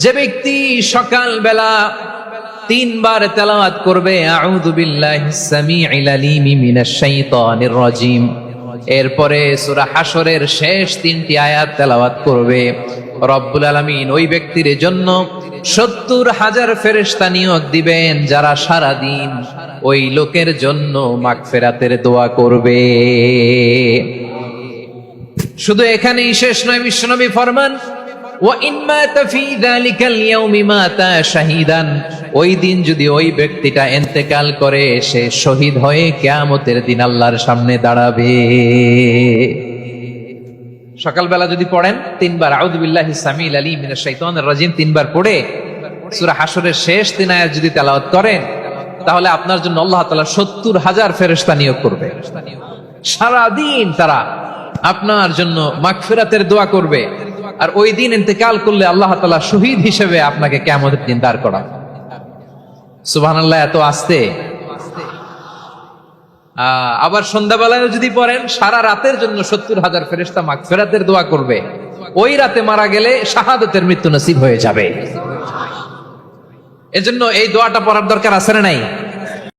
যে ব্যক্তি সকাল বেলা 3 বার তেলাওয়াত করবে আউযু বিল্লাহিস সামিউল আলিম মিনাশ শাইতানির রাজিম, এরপরে সূরা হাশরের শেষ 3টি আয়াত তেলাওয়াত করবে, রব্বুল আলামিন ওই ব্যক্তির জন্য 70,000 ফেরেশতা নিয়োগ দিবেন যারা সারা দিন ওই লোকের জন্য মাগফিরাতের দোয়া করবে। শুধু এখানেই শেষ নয়, বিশ্বনবী ফরমান ওই দিন যদি ওই ব্যক্তিটা ইন্তেকাল করে, সে শহীদ হয়ে কিয়ামতের দিন আল্লাহর সামনে দাঁড়াবে। সকালবেলা যদি পড়েন 3 বার আউযু বিল্লাহিস সামিউল আলিম মিনাশ শাইতানির রাজিম 3 বার পড়ে সূরা হাশরের শেষ 3 আয়াত যদি তেলাওয়াত করেন, তাহলে আপনার জন্য আল্লাহ তাআলা 70,000 ফেরেশতা নিয়োগ করবে। সারা দিন তারা আপনার জন্য মাগফিরাতের দোয়া করবে। আর ওই দিন ইন্তেকাল করলে আল্লাহ তাআলা শহীদ হিসেবে আপনাকে কিয়ামতের দিন দাঁড় করাবে। সুবহানাল্লাহ, এত আস্তে। আবার সন্ধ্যাবেলায় যদি পড়েন, সারা রাতের জন্য 70,000 ফেরেশতা মাগফিরাতের দোয়া করবে। ওই রাতে মারা গেলে শাহাদাতের মৃত্যু নসিব হয়ে যাবে। এজন্য এই দোয়াটা পড়ার দরকার আছে না নাই?